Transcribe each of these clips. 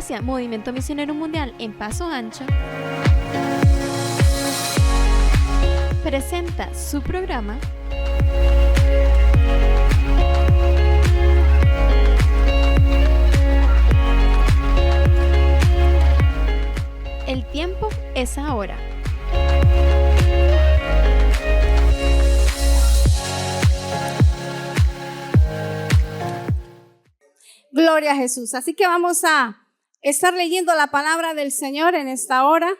Iglesia Movimiento Misionero Mundial en Paso Ancho presenta su programa El tiempo es ahora. Gloria a Jesús. Así que vamos a estar leyendo la palabra del Señor en esta hora.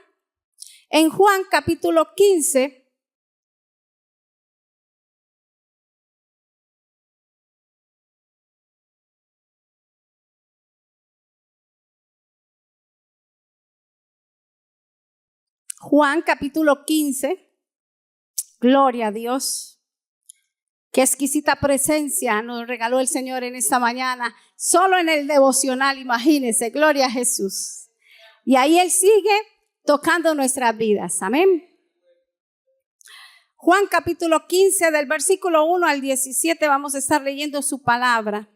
En Juan capítulo 15. Juan capítulo 15. Gloria a Dios. Qué exquisita presencia nos regaló el Señor en esta mañana. Solo en el devocional, imagínense. Gloria a Jesús. Y ahí Él sigue tocando nuestras vidas. Amén. Juan capítulo 15 del versículo 1 al 17 vamos a estar leyendo su palabra.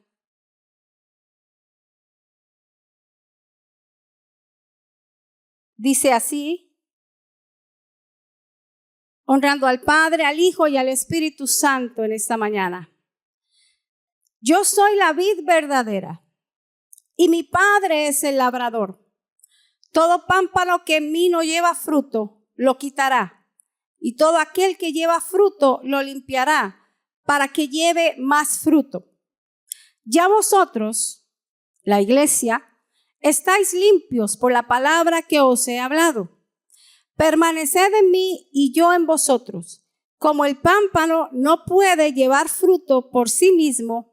Dice así. Honrando al Padre, al Hijo y al Espíritu Santo en esta mañana. Yo soy la vid verdadera y mi Padre es el labrador. Todo pámpano que en mí no lleva fruto, lo quitará. Y todo aquel que lleva fruto, lo limpiará para que lleve más fruto. Ya vosotros, la iglesia, estáis limpios por la palabra que os he hablado. Permaneced en mí y yo en vosotros. Como el pámpano no puede llevar fruto por sí mismo,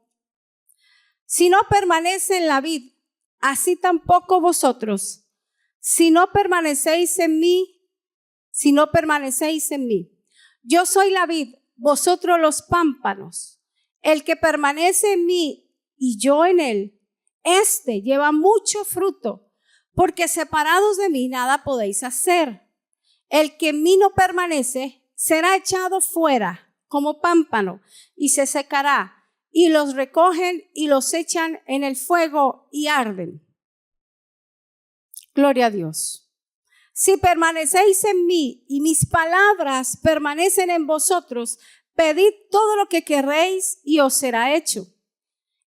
si no permanece en la vid, así tampoco vosotros, si no permanecéis en mí. Yo soy la vid, vosotros los pámpanos. El que permanece en mí y yo en él, éste lleva mucho fruto, porque separados de mí nada podéis hacer. El que en mí no permanece será echado fuera como pámpano y se secará, y los recogen y los echan en el fuego y arden. Gloria a Dios. Si permanecéis en mí y mis palabras permanecen en vosotros, pedid todo lo que querréis y os será hecho.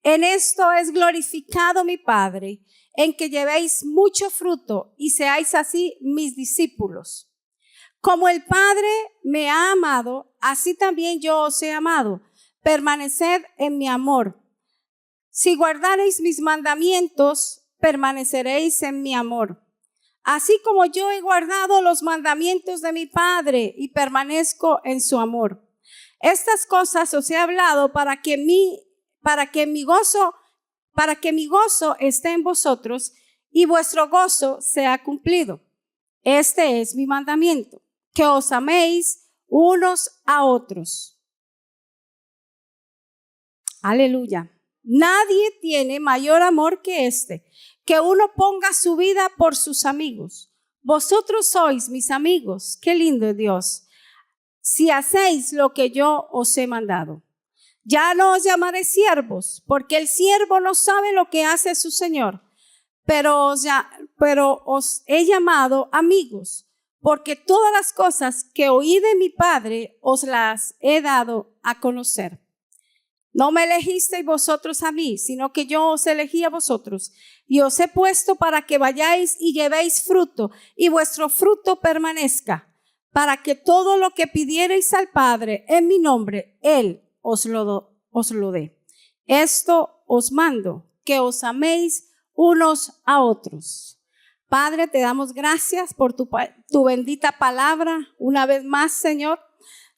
En esto es glorificado mi Padre, en que llevéis mucho fruto y seáis así mis discípulos. Como el Padre me ha amado, así también yo os he amado. Permaneced en mi amor. Si guardareis mis mandamientos, permaneceréis en mi amor. Así como yo he guardado los mandamientos de mi Padre y permanezco en su amor. Estas cosas os he hablado para que mi gozo esté en vosotros y vuestro gozo sea cumplido. Este es mi mandamiento, que os améis unos a otros. Aleluya. Nadie tiene mayor amor que este, que uno ponga su vida por sus amigos. Vosotros sois mis amigos. Qué lindo es Dios. Si hacéis lo que yo os he mandado. Ya no os llamaré siervos, porque el siervo no sabe lo que hace su Señor. Pero os he llamado amigos, porque todas las cosas que oí de mi Padre os las he dado a conocer. No me elegisteis vosotros a mí, sino que yo os elegí a vosotros, y os he puesto para que vayáis y llevéis fruto, y vuestro fruto permanezca, para que todo lo que pidiereis al Padre en mi nombre, Él os lo dé. Esto os mando, que os améis unos a otros. Padre, te damos gracias por tu bendita palabra. Una vez más, Señor,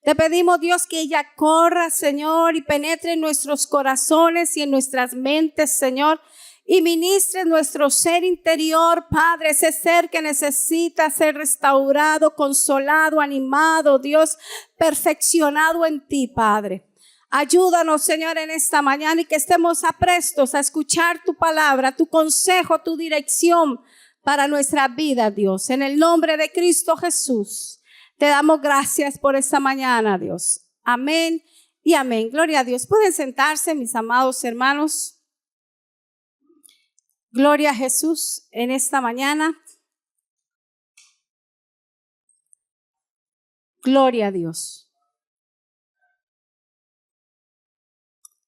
te pedimos, Dios, que ella corra, Señor, y penetre en nuestros corazones y en nuestras mentes, Señor, y ministre en nuestro ser interior, Padre, ese ser que necesita ser restaurado, consolado, animado, Dios, perfeccionado en ti, Padre. Ayúdanos, Señor, en esta mañana y que estemos aprestos a escuchar tu palabra, tu consejo, tu dirección para nuestra vida, Dios. En el nombre de Cristo Jesús, te damos gracias por esta mañana, Dios. Amén y amén. Gloria a Dios. Pueden sentarse, mis amados hermanos. Gloria a Jesús en esta mañana. Gloria a Dios.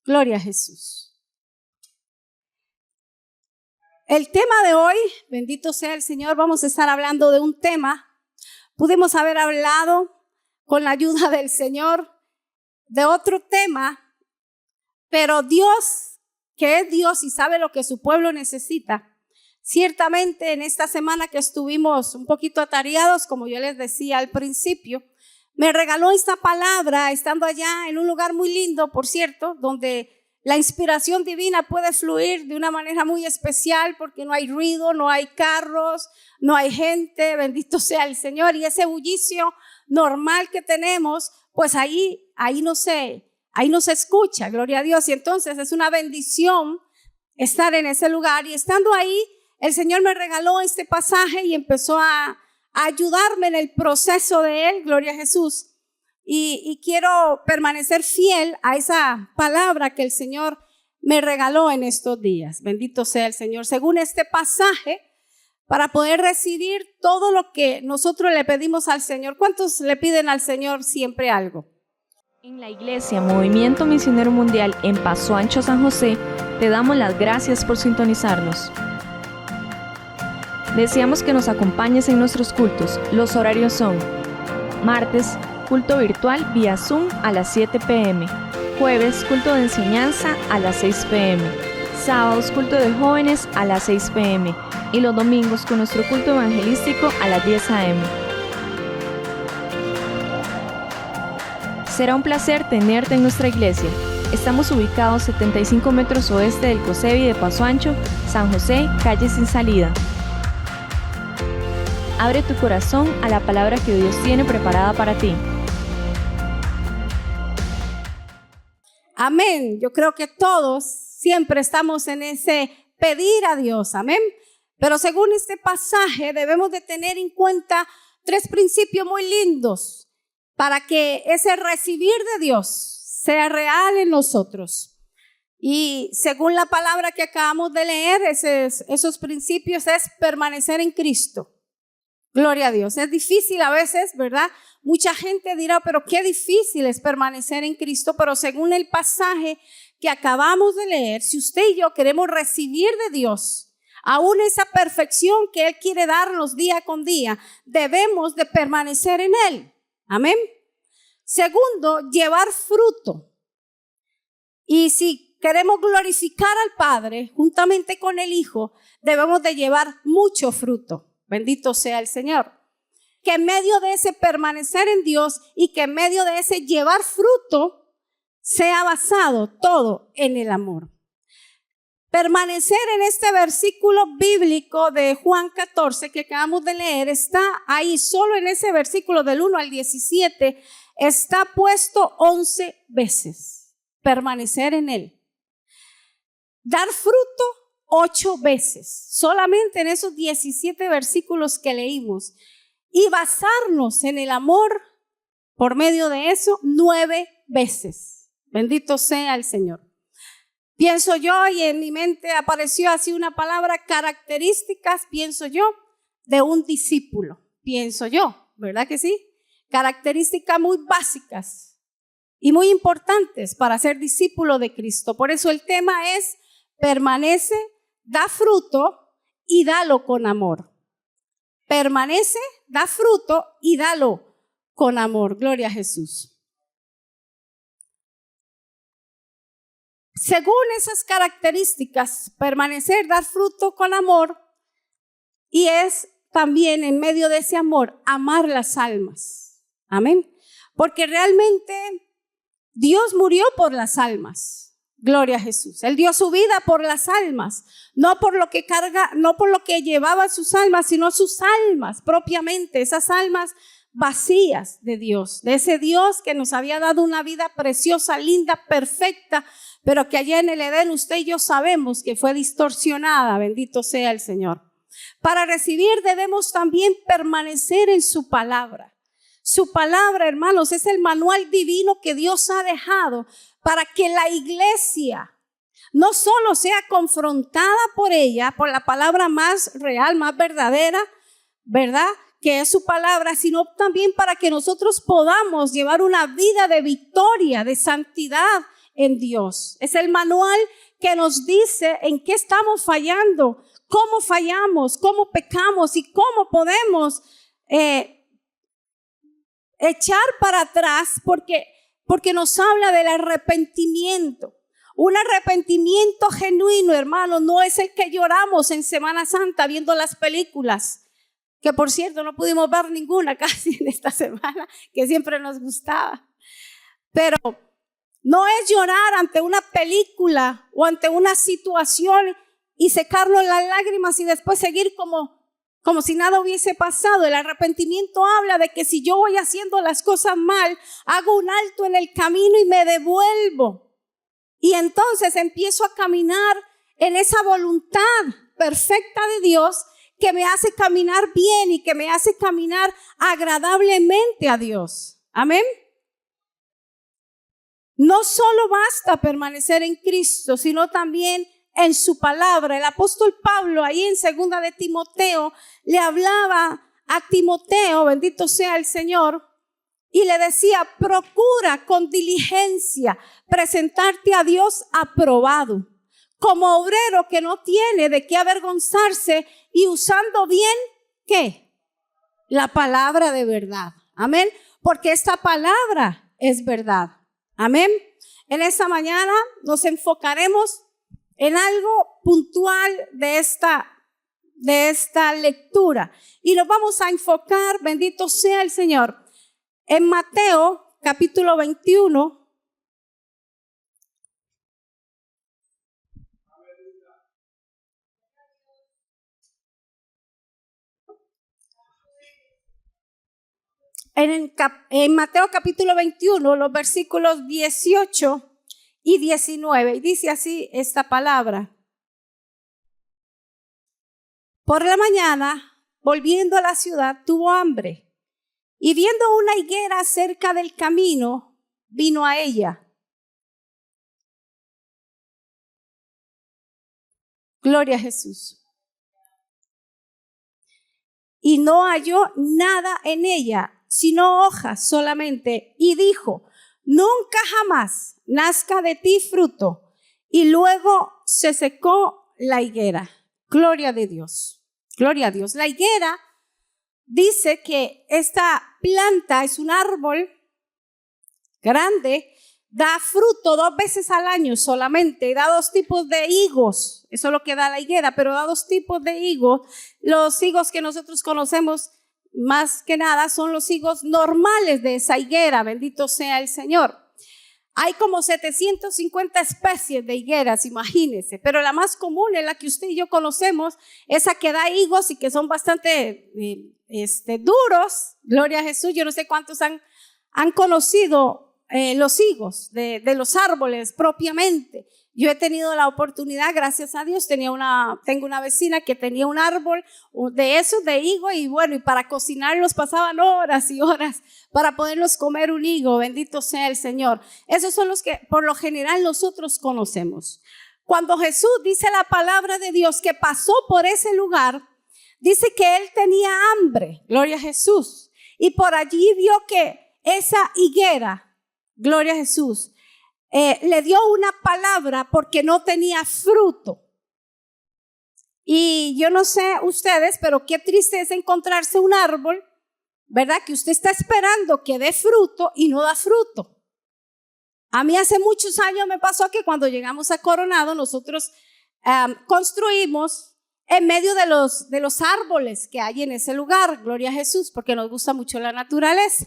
Gloria a Jesús. El tema de hoy, bendito sea el Señor, vamos a estar hablando de un tema. Pudimos haber hablado con la ayuda del Señor de otro tema, pero Dios, que es Dios y sabe lo que su pueblo necesita, ciertamente en esta semana que estuvimos un poquito atareados, como yo les decía al principio, me regaló esta palabra estando allá en un lugar muy lindo, por cierto, donde la inspiración divina puede fluir de una manera muy especial porque no hay ruido, no hay carros, no hay gente, bendito sea el Señor. Y ese bullicio normal que tenemos, pues ahí no se escucha, gloria a Dios. Y entonces es una bendición estar en ese lugar. Y estando ahí, el Señor me regaló este pasaje y empezó a ayudarme en el proceso de él, gloria a Jesús. Y quiero permanecer fiel a esa palabra que el Señor me regaló en estos días. Bendito sea el Señor. Según este pasaje, para poder recibir todo lo que nosotros le pedimos al Señor. ¿Cuántos le piden al Señor siempre algo? En la Iglesia Movimiento Misionero Mundial en Paso Ancho, San José, te damos las gracias por sintonizarnos. Deseamos que nos acompañes en nuestros cultos. Los horarios son: martes, culto virtual vía Zoom a las 7 p.m. Jueves, culto de enseñanza a las 6 p.m. Sábados, culto de jóvenes a las 6 p.m. Y los domingos con nuestro culto evangelístico a las 10 a.m. Será un placer tenerte en nuestra iglesia. Estamos ubicados 75 metros oeste del COSEBI de Paso Ancho, San José, calle Sin Salida. Abre tu corazón a la palabra que Dios tiene preparada para ti. Amén. Yo creo que todos siempre estamos en ese pedir a Dios. Amén. Pero según este pasaje debemos de tener en cuenta 3 principios muy lindos para que ese recibir de Dios sea real en nosotros. Y según la palabra que acabamos de leer, esos principios es permanecer en Cristo. Gloria a Dios. Es difícil a veces, ¿verdad? Mucha gente dirá, pero qué difícil es permanecer en Cristo. Pero según el pasaje que acabamos de leer, si usted y yo queremos recibir de Dios aún esa perfección que Él quiere darnos día con día, debemos de permanecer en Él. Amén. Segundo, llevar fruto. Y si queremos glorificar al Padre juntamente con el Hijo, debemos de llevar mucho fruto. Bendito sea el Señor. Que en medio de ese permanecer en Dios y que en medio de ese llevar fruto sea basado todo en el amor. Permanecer en este versículo bíblico de Juan 14 que acabamos de leer está ahí, solo en ese versículo del 1 al 17 está puesto 11 veces. Permanecer en él. Dar fruto 8 veces, solamente en esos 17 versículos que leímos, y basarnos en el amor por medio de eso 9 veces. Bendito sea el Señor. Pienso yo, y en mi mente apareció así una palabra, características, pienso yo, de un discípulo, pienso yo, ¿verdad que sí? Características muy básicas y muy importantes para ser discípulo de Cristo. Por eso el tema es: permanece, da fruto y dalo con amor. Permanece, da fruto y dalo con amor. Gloria a Jesús. Según esas características, permanecer, dar fruto con amor, y es también en medio de ese amor, amar las almas. Amén. Porque realmente Dios murió por las almas. Gloria a Jesús. Él dio su vida por las almas, no por lo que carga, no por lo que llevaba sus almas, sino sus almas propiamente, esas almas vacías de Dios, de ese Dios que nos había dado una vida preciosa, linda, perfecta, pero que allá en el Edén usted y yo sabemos que fue distorsionada. Bendito sea el Señor. Para recibir debemos también permanecer en su palabra. Su palabra, hermanos, es el manual divino que Dios ha dejado para que la iglesia no solo sea confrontada por ella, por la palabra más real, más verdadera, ¿verdad?, que es su palabra, sino también para que nosotros podamos llevar una vida de victoria, de santidad en Dios. Es el manual que nos dice en qué estamos fallando, cómo fallamos, cómo pecamos y cómo podemos echar para atrás, porque nos habla del arrepentimiento. Un arrepentimiento genuino, hermano, no es el que lloramos en Semana Santa viendo las películas, que por cierto no pudimos ver ninguna casi en esta semana, que siempre nos gustaba. Pero no es llorar ante una película o ante una situación y secarnos las lágrimas y después seguir como si nada hubiese pasado. El arrepentimiento habla de que si yo voy haciendo las cosas mal, hago un alto en el camino y me devuelvo. Y entonces empiezo a caminar en esa voluntad perfecta de Dios que me hace caminar bien y que me hace caminar agradablemente a Dios. Amén. No solo basta permanecer en Cristo, sino también en su palabra. El apóstol Pablo, ahí en 2 de Timoteo, le hablaba a Timoteo, bendito sea el Señor, y le decía: procura con diligencia presentarte a Dios aprobado, como obrero que no tiene de qué avergonzarse y usando bien, ¿qué? La palabra de verdad. Amén. Porque esta palabra es verdad. Amén. En esta mañana nos enfocaremos en algo puntual de esta lectura. Y nos vamos a enfocar, bendito sea el Señor, en Mateo capítulo 21. En Mateo capítulo 21, los versículos 18 y 19, y dice así esta palabra: por la mañana, volviendo a la ciudad, tuvo hambre, y viendo una higuera cerca del camino, vino a ella. Gloria a Jesús. Y no halló nada en ella, sino hojas solamente, y dijo: nunca jamás nazca de ti fruto. Y luego se secó la higuera. Gloria de Dios. Gloria a Dios. La higuera dice que esta planta es un árbol grande, da fruto 2 veces al año solamente, da 2 tipos de higos. Eso es lo que da la higuera, pero da 2 tipos de higos. Los higos que nosotros conocemos más que nada son los higos normales de esa higuera, bendito sea el Señor. Hay como 750 especies de higueras, imagínense, pero la más común es la que usted y yo conocemos, esa que da higos y que son bastante duros. Gloria a Jesús. Yo no sé cuántos han conocido los higos de los árboles propiamente. Yo he tenido la oportunidad, gracias a Dios, tengo una vecina que tenía un árbol de esos de higo, y bueno, y para cocinarlos pasaban horas y horas para poderlos comer un higo, bendito sea el Señor. Esos son los que por lo general nosotros conocemos. Cuando Jesús dice la palabra de Dios que pasó por ese lugar, dice que él tenía hambre, gloria a Jesús, y por allí vio que esa higuera, gloria a Jesús, le dio una palabra porque no tenía fruto. Y yo no sé ustedes, pero qué triste es encontrarse un árbol, ¿verdad?, que usted está esperando que dé fruto y no da fruto. A mí hace muchos años me pasó que cuando llegamos a Coronado, nosotros construimos en medio de los árboles que hay en ese lugar, gloria a Jesús, porque nos gusta mucho la naturaleza.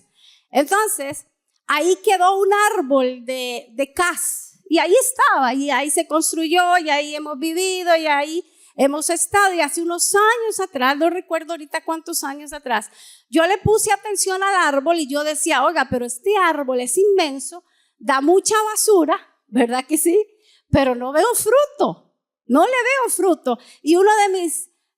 Entonces, ahí quedó un árbol de cas, y ahí estaba, y ahí se construyó, y ahí hemos vivido, y ahí hemos estado. Y hace unos años atrás, no recuerdo ahorita cuántos años atrás, yo le puse atención al árbol y yo decía: oiga, pero este árbol es inmenso, da mucha basura, ¿verdad que sí? Pero no veo fruto, no le veo fruto. Y uno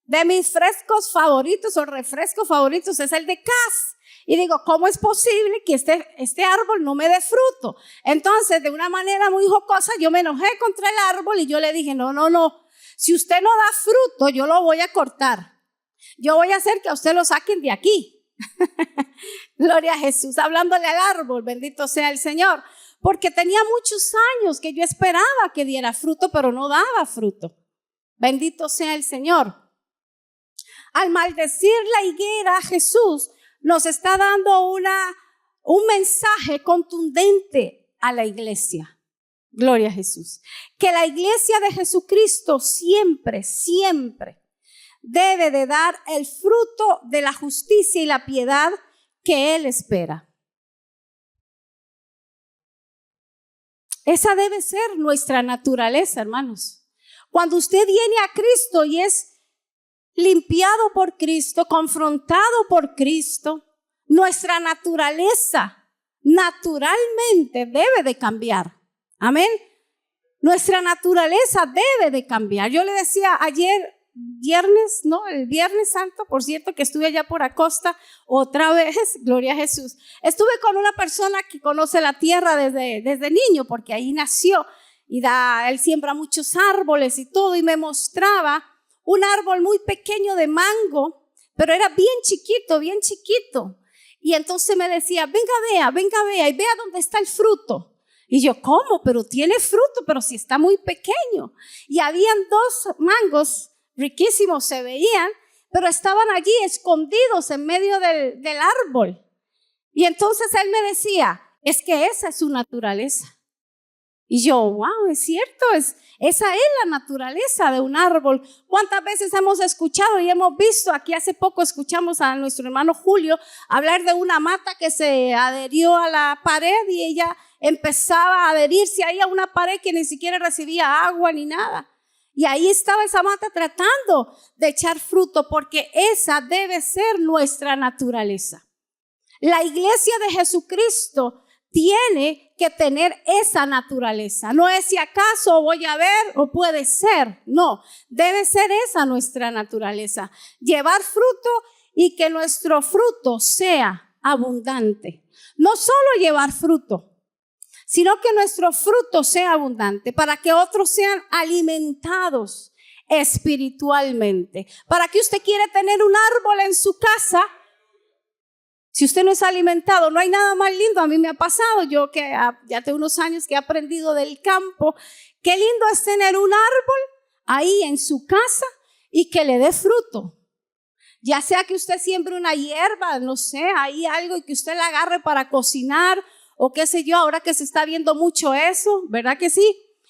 de mis frescos favoritos o refrescos favoritos es el de cas. Y digo, ¿cómo es posible que este árbol no me dé fruto? Entonces, de una manera muy jocosa, yo me enojé contra el árbol y yo le dije, no. Si usted no da fruto, yo lo voy a cortar. Yo voy a hacer que a usted lo saquen de aquí. Gloria a Jesús, hablándole al árbol, bendito sea el Señor. Porque tenía muchos años que yo esperaba que diera fruto, pero no daba fruto. Bendito sea el Señor. Al maldecir la higuera, Jesús nos está dando un mensaje contundente a la iglesia. Gloria a Jesús. Que la iglesia de Jesucristo siempre debe de dar el fruto de la justicia y la piedad que Él espera. Esa debe ser nuestra naturaleza, hermanos. Cuando usted viene a Cristo y es limpiado por Cristo, confrontado por Cristo, nuestra naturaleza naturalmente debe de cambiar. Amén. Nuestra naturaleza debe de cambiar. Yo le decía ayer, el Viernes Santo, por cierto, que estuve allá por Acosta otra vez, gloria a Jesús. Estuve con una persona que conoce la tierra desde niño, porque ahí nació y él siembra muchos árboles y todo, y me mostraba un árbol muy pequeño de mango, pero era bien chiquito. Y entonces me decía, venga, vea, y vea dónde está el fruto. Y yo, ¿cómo? Pero tiene fruto, pero si está muy pequeño. Y habían 2 mangos riquísimos, se veían, pero estaban allí escondidos en medio del árbol. Y entonces él me decía, es que esa es su naturaleza. Y yo, wow, es cierto, esa es la naturaleza de un árbol. ¿Cuántas veces hemos escuchado y hemos visto? Aquí hace poco escuchamos a nuestro hermano Julio hablar de una mata que se adherió a la pared y ella empezaba a adherirse ahí a una pared que ni siquiera recibía agua ni nada. Y ahí estaba esa mata tratando de echar fruto, porque esa debe ser nuestra naturaleza. La iglesia de Jesucristo tiene que tener esa naturaleza. No es si acaso voy a ver o puede ser. No, debe ser esa nuestra naturaleza. Llevar fruto y que nuestro fruto sea abundante. No solo llevar fruto, sino que nuestro fruto sea abundante para que otros sean alimentados espiritualmente. Para que usted quiere tener un árbol en su casa, si usted no es alimentado, no hay nada más lindo. A mí me ha pasado, yo que ya tengo unos años que he aprendido del campo, qué lindo es tener un árbol ahí en su casa y que le dé fruto. Ya sea que usted siembre una hierba, no sé, ahí algo y que usted la agarre para cocinar o qué sé yo, ahora que se está viendo mucho eso, ¿verdad que sí?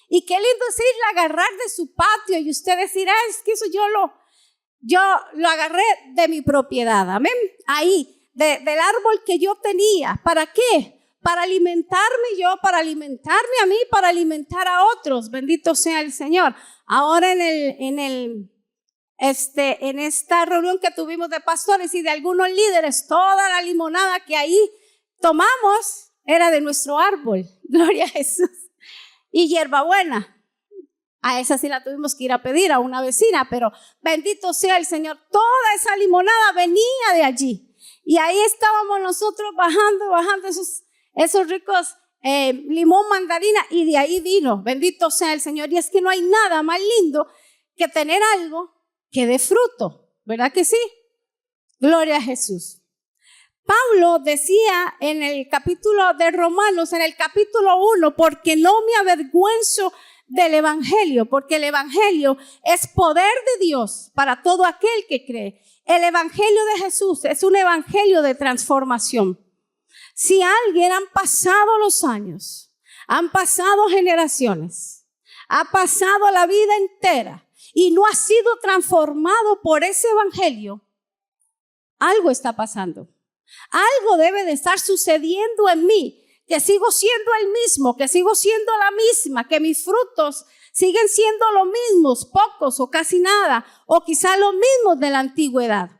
Y qué lindo es ir a agarrar de su patio y usted decir, es que eso yo lo agarré de mi propiedad, amén, ahí. Del árbol que yo tenía. ¿Para qué? Para alimentarme yo, para alimentarme a mí, para alimentar a otros. Bendito sea el Señor. Ahora en esta reunión que tuvimos de pastores y de algunos líderes, toda la limonada que ahí tomamos era de nuestro árbol. Gloria a Jesús. Y hierbabuena. A esa sí la tuvimos que ir a pedir a una vecina, pero bendito sea el Señor. Toda esa limonada venía de allí. Y ahí estábamos nosotros bajando esos ricos limón, mandarina, y de ahí vino, bendito sea el Señor. Y es que no hay nada más lindo que tener algo que dé fruto, ¿verdad que sí? Gloria a Jesús. Pablo decía en el capítulo de Romanos, en el capítulo 1, porque no me avergüenzo del evangelio, porque el evangelio es poder de Dios para todo aquel que cree. El evangelio de Jesús es un evangelio de transformación. Si alguien han pasado los años, han pasado generaciones, ha pasado la vida entera y no ha sido transformado por ese evangelio, algo está pasando. Algo debe de estar sucediendo en mí, que sigo siendo el mismo, que sigo siendo la misma, que mis frutos siguen siendo los mismos, pocos o casi nada, o quizá los mismos de la antigüedad.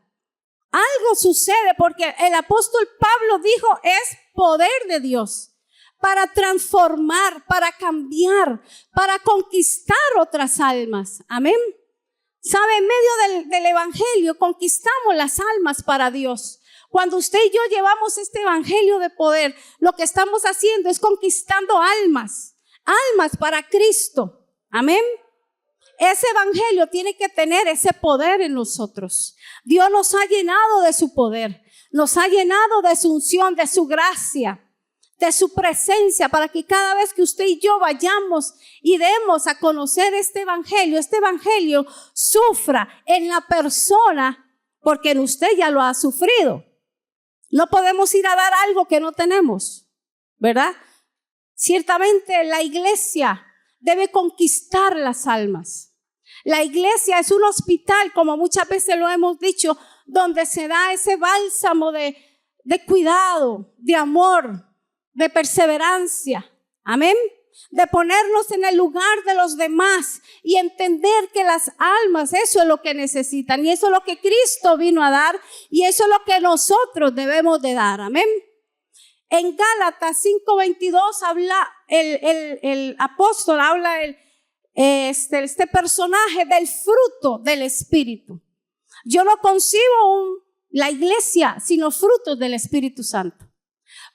Algo sucede porque el apóstol Pablo dijo, es poder de Dios para transformar, para cambiar, para conquistar otras almas. Amén. ¿Sabe? En medio del evangelio conquistamos las almas para Dios. Cuando usted y yo llevamos este evangelio de poder, lo que estamos haciendo es conquistando almas para Cristo. Amén. Ese evangelio tiene que tener ese poder en nosotros. Dios nos ha llenado de su poder, nos ha llenado de su unción, de su gracia, de su presencia, para que cada vez que usted y yo vayamos y demos a conocer este evangelio sufra en la persona, porque en usted ya lo ha sufrido. No podemos ir a dar algo que no tenemos, ¿verdad? Ciertamente la iglesia debe conquistar las almas. La iglesia es un hospital, como muchas veces lo hemos dicho, donde se da ese bálsamo de cuidado, de amor, de perseverancia. Amén. De ponernos en el lugar de los demás y entender que las almas, eso es lo que necesitan y eso es lo que Cristo vino a dar y eso es lo que nosotros debemos de dar. Amén. En Gálatas 5:22 habla el apóstol, habla este personaje del fruto del Espíritu. Yo no concibo la iglesia sino frutos del Espíritu Santo,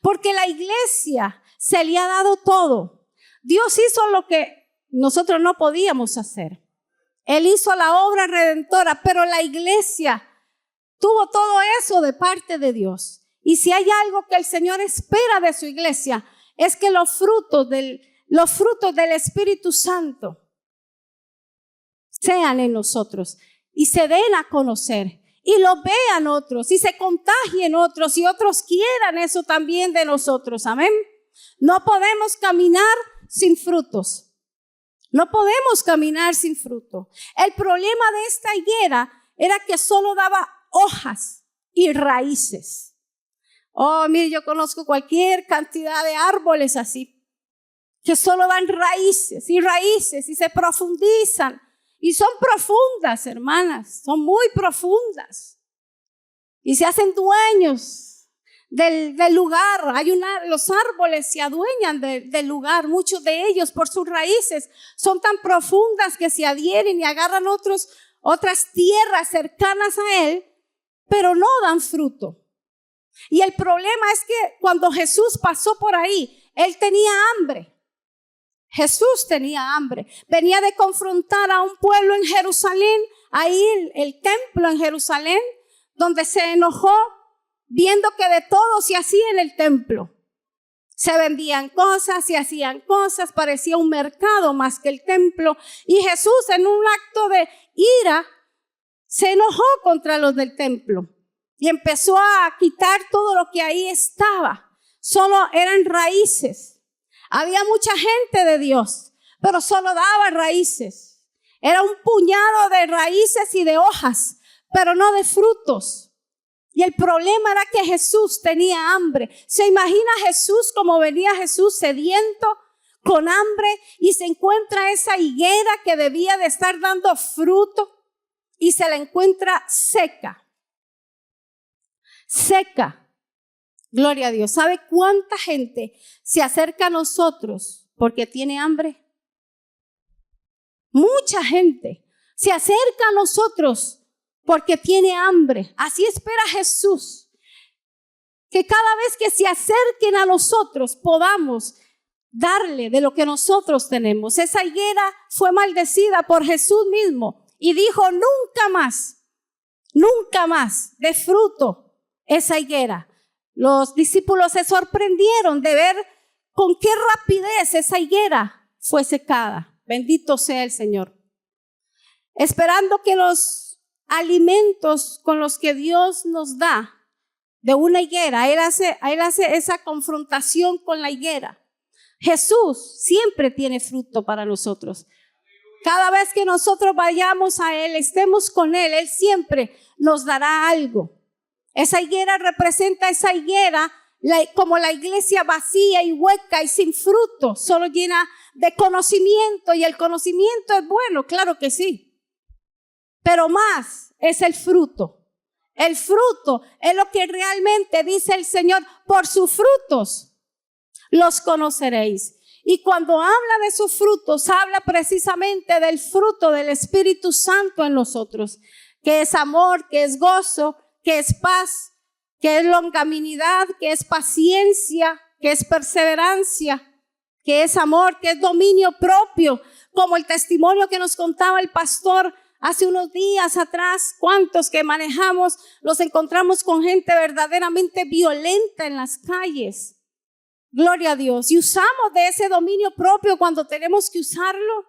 porque la iglesia se le ha dado todo. Dios hizo lo que nosotros no podíamos hacer. Él hizo la obra redentora, pero la iglesia tuvo todo eso de parte de Dios. Y si hay algo que el Señor espera de su iglesia, es que los frutos del Espíritu Santo sean en nosotros y se den a conocer y lo vean otros y se contagien otros y otros quieran eso también de nosotros. Amén. No podemos caminar sin frutos. No podemos caminar sin fruto. El problema de esta higuera era que solo daba hojas y raíces. Oh, mire, yo conozco cualquier cantidad de árboles así, que solo dan raíces y se profundizan. Y son profundas, hermanas, son muy profundas. Y se hacen dueños del lugar. Los árboles se adueñan del lugar, muchos de ellos por sus raíces son tan profundas que se adhieren y agarran otras tierras cercanas a él, pero no dan fruto. Y el problema es que cuando Jesús pasó por ahí, él tenía hambre. Jesús tenía hambre, venía de confrontar a un pueblo en Jerusalén, ahí el templo en Jerusalén, donde se enojó viendo que de todo se hacía en el templo. Se vendían cosas, se hacían cosas, parecía un mercado más que el templo. Y Jesús, en un acto de ira, se enojó contra los del templo y empezó a quitar todo lo que ahí estaba. Solo eran raíces. Había mucha gente de Dios, pero solo daba raíces. Era un puñado de raíces y de hojas, pero no de frutos. Y el problema era que Jesús tenía hambre. ¿Se imagina Jesús cómo venía Jesús sediento, con hambre, y se encuentra esa higuera que debía de estar dando fruto y se la encuentra seca? Seca. Gloria a Dios. ¿Sabe cuánta gente se acerca a nosotros porque tiene hambre? Mucha gente se acerca a nosotros porque tiene hambre. Así espera Jesús. Que cada vez que se acerquen a nosotros podamos darle de lo que nosotros tenemos. Esa higuera fue maldecida por Jesús mismo y dijo: nunca más dé fruto esa higuera. Los discípulos se sorprendieron de ver con qué rapidez esa higuera fue secada. Bendito sea el Señor. Esperando que los alimentos con los que Dios nos da de una higuera, Él hace esa confrontación con la higuera. Jesús siempre tiene fruto para nosotros. Cada vez que nosotros vayamos a Él, estemos con Él, Él siempre nos dará algo. Esa higuera representa esa higuera como la iglesia vacía y hueca y sin fruto, solo llena de conocimiento, y el conocimiento es bueno, claro que sí, pero más es el fruto. El fruto es lo que realmente dice el Señor: por sus frutos los conoceréis. Y cuando habla de sus frutos, habla precisamente del fruto del Espíritu Santo en nosotros, que es amor, que es gozo, que es paz, que es longanimidad, que es paciencia, que es perseverancia, que es amor, que es dominio propio, como el testimonio que nos contaba el pastor hace unos días atrás. Cuántos que manejamos los encontramos con gente verdaderamente violenta en las calles. Gloria a Dios. Y usamos de ese dominio propio cuando tenemos que usarlo.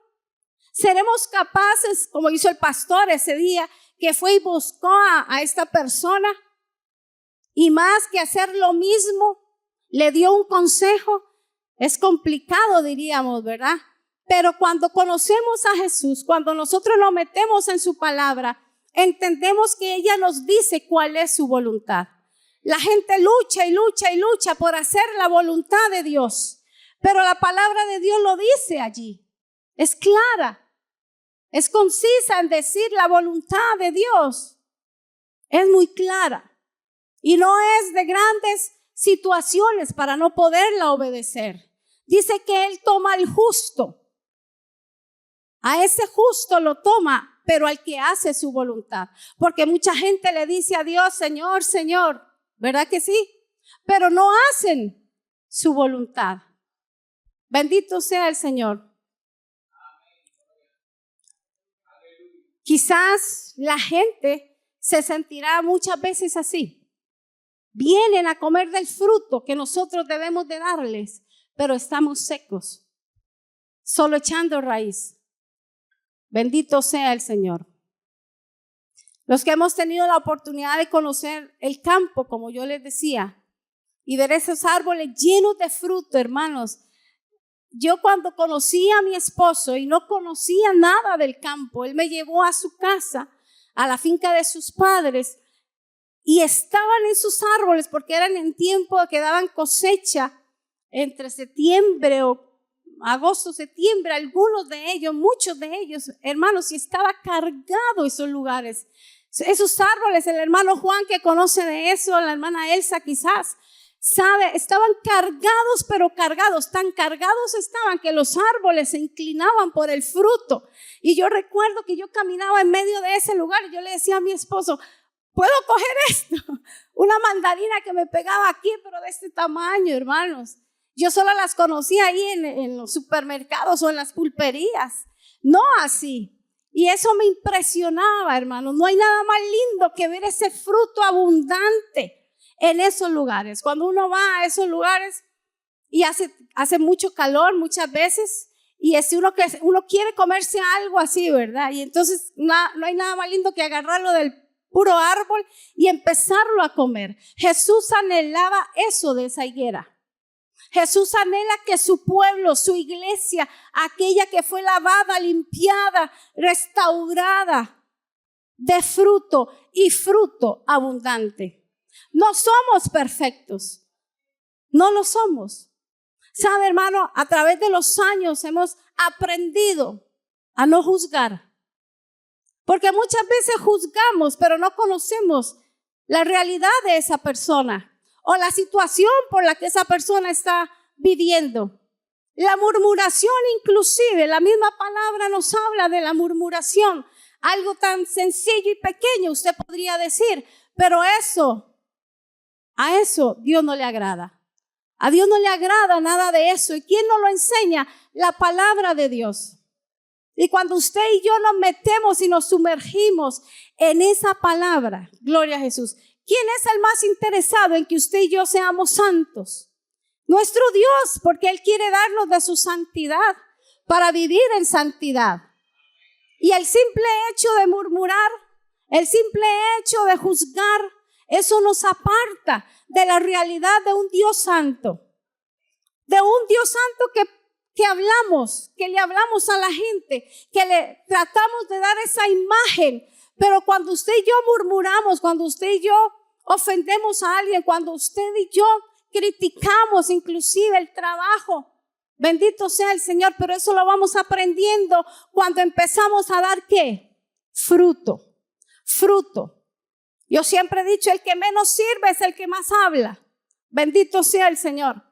Seremos capaces, como hizo el pastor ese día, que fue y buscó a esta persona, y más que hacer lo mismo, le dio un consejo. Es complicado, diríamos, ¿verdad? Pero cuando conocemos a Jesús, cuando nosotros nos metemos en su palabra, entendemos que ella nos dice cuál es su voluntad. La gente lucha y lucha y lucha por hacer la voluntad de Dios, pero la palabra de Dios lo dice allí. Es clara, es concisa en decir la voluntad de Dios. Es muy clara y no es de grandes situaciones para no poderla obedecer. Dice que Él toma al justo. A ese justo lo toma, pero al que hace su voluntad. Porque mucha gente le dice a Dios, Señor, Señor, ¿verdad que sí? Pero no hacen su voluntad. Bendito sea el Señor. Quizás la gente se sentirá muchas veces así. Vienen a comer del fruto que nosotros debemos de darles, pero estamos secos, solo echando raíz. Bendito sea el Señor. Los que hemos tenido la oportunidad de conocer el campo, como yo les decía, y ver esos árboles llenos de fruto, hermanos. Yo cuando conocí a mi esposo y no conocía nada del campo, él me llevó a su casa, a la finca de sus padres, y estaban esos árboles porque eran en tiempo que daban cosecha entre septiembre o agosto, septiembre, algunos de ellos, muchos de ellos, hermanos, y estaba cargado esos lugares. Esos árboles, el hermano Juan que conoce de eso, la hermana Elsa quizás, sabe, estaban cargados, pero cargados, tan cargados estaban que los árboles se inclinaban por el fruto. Y yo recuerdo que yo caminaba en medio de ese lugar y yo le decía a mi esposo, ¿puedo coger esto? Una mandarina que me pegaba aquí, pero de este tamaño, hermanos. Yo solo las conocía ahí en los supermercados o en las pulperías, no así. Y eso me impresionaba, hermanos. No hay nada más lindo que ver ese fruto abundante en esos lugares. Cuando uno va a esos lugares y hace mucho calor muchas veces, y uno quiere comerse algo así, ¿verdad? Y entonces no hay nada más lindo que agarrarlo del puro árbol y empezarlo a comer. Jesús anhelaba eso de esa higuera. Jesús anhela que su pueblo, su iglesia, aquella que fue lavada, limpiada, restaurada, dé fruto y fruto abundante. No somos perfectos, no lo somos. ¿Sabe, hermano? A través de los años hemos aprendido a no juzgar. Porque muchas veces juzgamos, pero no conocemos la realidad de esa persona o la situación por la que esa persona está viviendo. La murmuración inclusive, la misma palabra nos habla de la murmuración. Algo tan sencillo y pequeño usted podría decir, pero a eso Dios no le agrada. A Dios no le agrada nada de eso. ¿Y quién nos lo enseña? La palabra de Dios. Y cuando usted y yo nos metemos y nos sumergimos en esa palabra, gloria a Jesús, ¿quién es el más interesado en que usted y yo seamos santos? Nuestro Dios, porque Él quiere darnos de su santidad para vivir en santidad. Y el simple hecho de murmurar, el simple hecho de juzgar, eso nos aparta de la realidad de un Dios santo. De un Dios santo que hablamos, que le hablamos a la gente, que le tratamos de dar esa imagen. Pero cuando usted y yo murmuramos, cuando usted y yo ofendemos a alguien, cuando usted y yo criticamos inclusive el trabajo, bendito sea el Señor, pero eso lo vamos aprendiendo cuando empezamos a dar ¿qué? Fruto. Yo siempre he dicho, el que menos sirve es el que más habla. Bendito sea el Señor.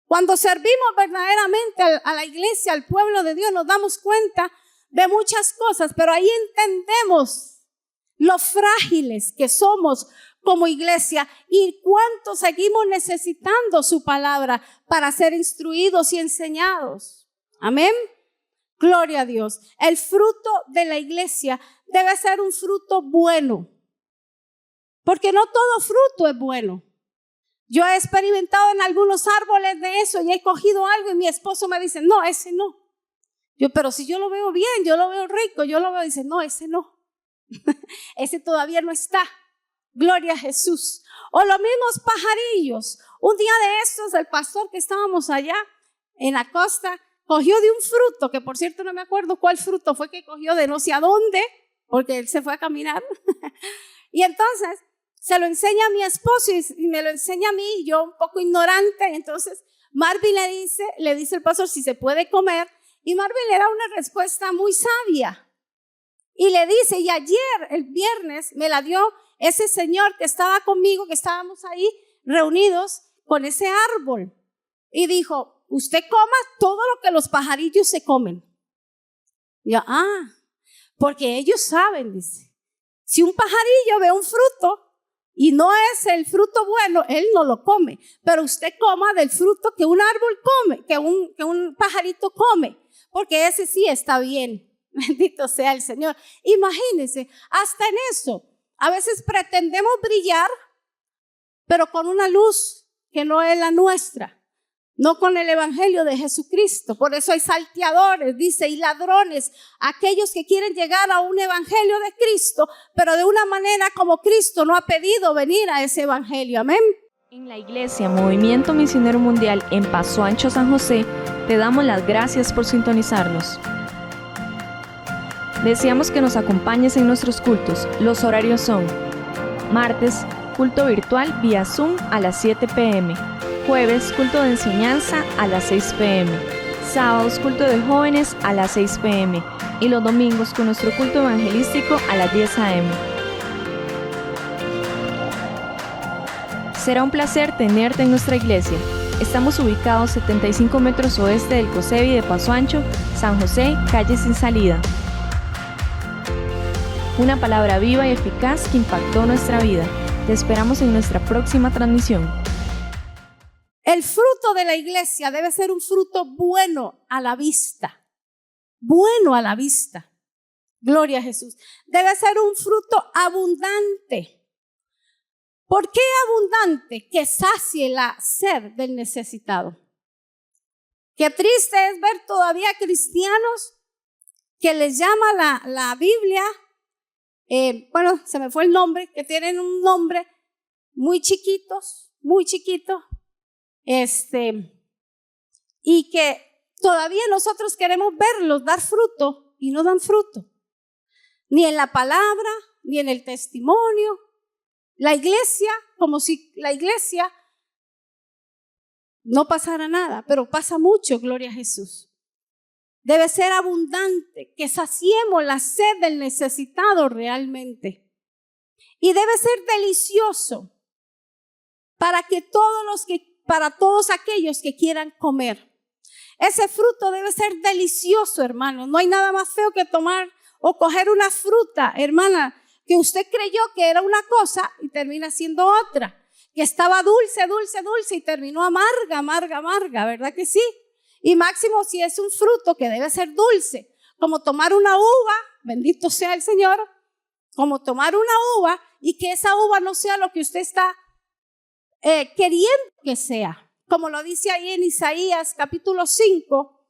Cuando servimos verdaderamente a la iglesia, al pueblo de Dios, nos damos cuenta de muchas cosas, pero ahí entendemos lo frágiles que somos como iglesia y cuánto seguimos necesitando su palabra para ser instruidos y enseñados. Amén. Gloria a Dios. El fruto de la iglesia debe ser un fruto bueno, porque no todo fruto es bueno. Yo he experimentado en algunos árboles de eso y he cogido algo y mi esposo me dice, no, ese no. Yo, pero si yo lo veo bien, yo lo veo rico, yo lo veo, dice, no, ese no. Ese todavía no está. Gloria a Jesús. O los mismos pajarillos. Un día de estos, el pastor que estábamos allá en la costa, cogió de un fruto, que por cierto no me acuerdo cuál fruto fue que cogió de no sé a dónde, porque él se fue a caminar. Y entonces se lo enseña a mi esposo y me lo enseña a mí, yo un poco ignorante. Entonces Marvin le dice el pastor si se puede comer, y Marvin le da una respuesta muy sabia. Y le dice, y ayer, el viernes, me la dio ese señor que estaba conmigo, que estábamos ahí reunidos con ese árbol. Y dijo, usted coma todo lo que los pajarillos se comen. Y yo, porque ellos saben, dice, si un pajarillo ve un fruto y no es el fruto bueno, él no lo come. Pero usted coma del fruto que un árbol come, que un pajarito come, porque ese sí está bien. Bendito sea el Señor. Imagínense, hasta en eso, a veces pretendemos brillar, pero con una luz que no es la nuestra, no con el evangelio de Jesucristo. Por eso hay salteadores, dice, y ladrones, aquellos que quieren llegar a un evangelio de Cristo, pero de una manera como Cristo no ha pedido venir a ese evangelio. Amén. En la Iglesia Movimiento Misionero Mundial en Paso Ancho, San José, te damos las gracias por sintonizarnos. Deseamos que nos acompañes en nuestros cultos. Los horarios son: martes, culto virtual vía Zoom a las 7 p.m. Jueves, culto de enseñanza a las 6 p.m. Sábados, culto de jóvenes a las 6 p.m. Y los domingos con nuestro culto evangelístico a las 10 a.m. Será un placer tenerte en nuestra iglesia. Estamos ubicados 75 metros oeste del COSEBI de Paso Ancho, San José, calle Sin Salida. Una palabra viva y eficaz que impactó nuestra vida. Te esperamos en nuestra próxima transmisión. El fruto de la iglesia debe ser un fruto bueno a la vista. Bueno a la vista. Gloria a Jesús. Debe ser un fruto abundante. ¿Por qué abundante? Que sacie la sed del necesitado. Qué triste es ver todavía cristianos que les llama la Biblia, se me fue el nombre, que tienen un nombre muy chiquito, y que todavía nosotros queremos verlos dar fruto y no dan fruto, ni en la palabra, ni en el testimonio. La iglesia, como si la iglesia no pasara nada, pero pasa mucho, gloria a Jesús. Debe ser abundante, que saciemos la sed del necesitado realmente. Y debe ser delicioso para todos aquellos que quieran comer. Ese fruto debe ser delicioso, hermano. No hay nada más feo que tomar o coger una fruta, hermana, que usted creyó que era una cosa y termina siendo otra. Que estaba dulce y terminó amarga, ¿verdad que sí? Y máximo si es un fruto que debe ser dulce, como tomar una uva, bendito sea el Señor, como tomar una uva y que esa uva no sea lo que usted está queriendo que sea. Como lo dice ahí en Isaías capítulo 5,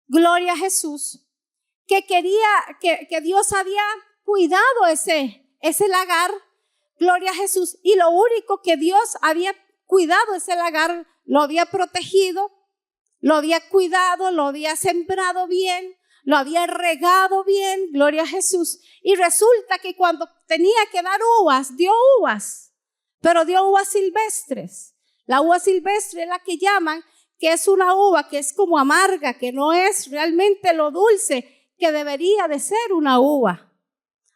gloria a Jesús, que Dios había cuidado ese lagar, gloria a Jesús, y lo único que Dios había cuidado ese lagar, lo había protegido, lo había cuidado, lo había sembrado bien, lo había regado bien, gloria a Jesús. Y resulta que cuando tenía que dar uvas, dio uvas, pero dio uvas silvestres. La uva silvestre es la que llaman, que es una uva que es como amarga, que no es realmente lo dulce que debería de ser una uva.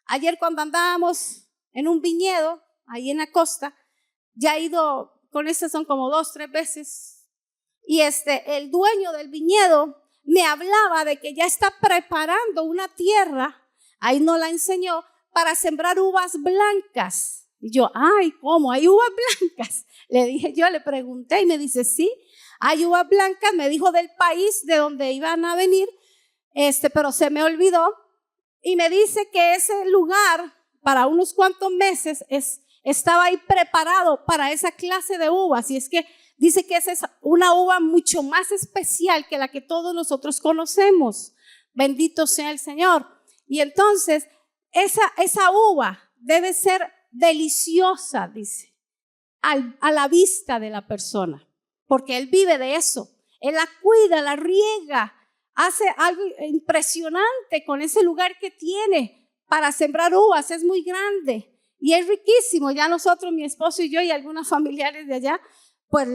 Ayer cuando andábamos en un viñedo, ahí en la costa, ya he ido, con estas son como 2, 3 veces, y el dueño del viñedo me hablaba de que ya está preparando una tierra, ahí nos la enseñó, para sembrar uvas blancas. Y yo, ay, ¿cómo? ¿Hay uvas blancas? Le dije, yo le pregunté y me dice, sí, hay uvas blancas. Me dijo del país de donde iban a venir, pero se me olvidó. Y me dice que ese lugar, para unos cuantos meses, estaba ahí preparado para esa clase de uvas. Y es que dice que esa es una uva mucho más especial que la que todos nosotros conocemos. Bendito sea el Señor. Y entonces, esa uva debe ser deliciosa, dice, a la vista de la persona, porque Él vive de eso. Él la cuida, la riega, hace algo impresionante con ese lugar que tiene para sembrar uvas. Es muy grande y es riquísimo. Ya nosotros, mi esposo y yo y algunos familiares de allá, pues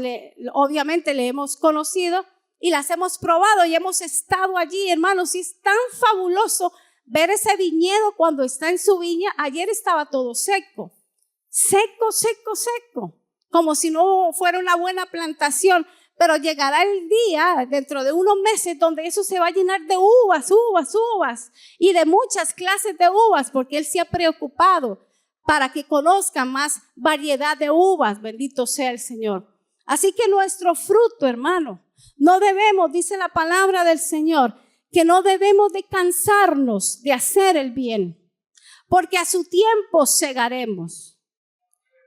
obviamente le hemos conocido y las hemos probado y hemos estado allí, hermanos, y es tan fabuloso ver ese viñedo cuando está en su viña. Ayer estaba todo seco, como si no fuera una buena plantación, pero llegará el día dentro de unos meses donde eso se va a llenar de uvas y de muchas clases de uvas, porque Él se ha preocupado para que conozcan más variedad de uvas. Bendito sea el Señor. Así que nuestro fruto, hermano, no debemos, dice la palabra del Señor, que no debemos de cansarnos de hacer el bien, porque a su tiempo segaremos.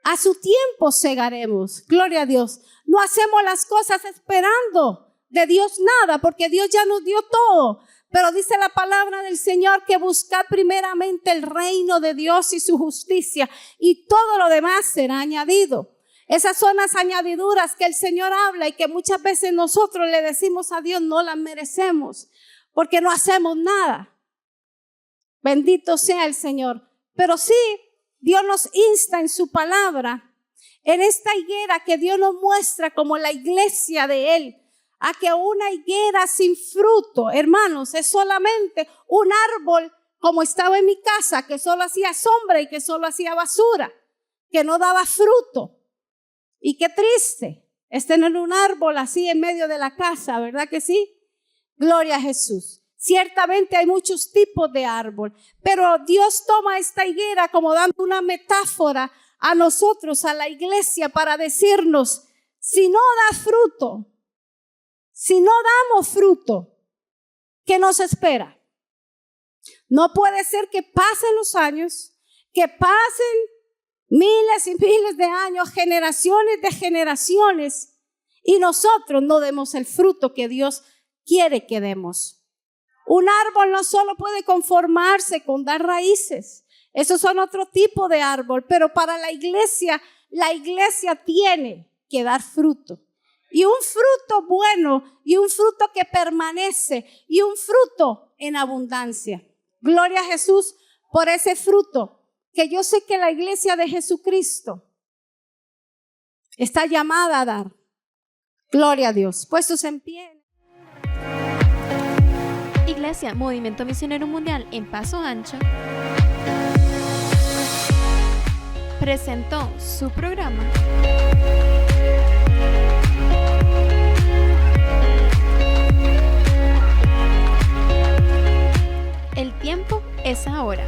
A su tiempo segaremos. Gloria a Dios. No hacemos las cosas esperando de Dios nada, porque Dios ya nos dio todo. Pero dice la palabra del Señor que buscad primeramente el reino de Dios y su justicia, y todo lo demás será añadido. Esas son las añadiduras que el Señor habla y que muchas veces nosotros le decimos a Dios no las merecemos, porque no hacemos nada. Bendito sea el Señor. Pero sí, Dios nos insta en su palabra, en esta higuera que Dios nos muestra como la iglesia de Él, a que una higuera sin fruto, hermanos, es solamente un árbol como estaba en mi casa, que solo hacía sombra y que solo hacía basura, que no daba fruto. Y qué triste es tener un árbol así en medio de la casa, ¿verdad que sí? Gloria a Jesús. Ciertamente hay muchos tipos de árbol, pero Dios toma esta higuera como dando una metáfora a nosotros, a la iglesia, para decirnos, si no da fruto, si no damos fruto, ¿qué nos espera? No puede ser que pasen los años, que pasen miles y miles de años, generaciones de generaciones, y nosotros no demos el fruto que Dios quiere que demos. Un árbol no solo puede conformarse con dar raíces, esos son otro tipo de árbol, pero para la iglesia tiene que dar fruto. Y un fruto bueno, y un fruto que permanece, y un fruto en abundancia. Gloria a Jesús por ese fruto que yo sé que la iglesia de Jesucristo está llamada a dar. Gloria a Dios. Puestos en pie. Iglesia Movimiento Misionero Mundial en Paso Ancho presentó su programa El tiempo es ahora.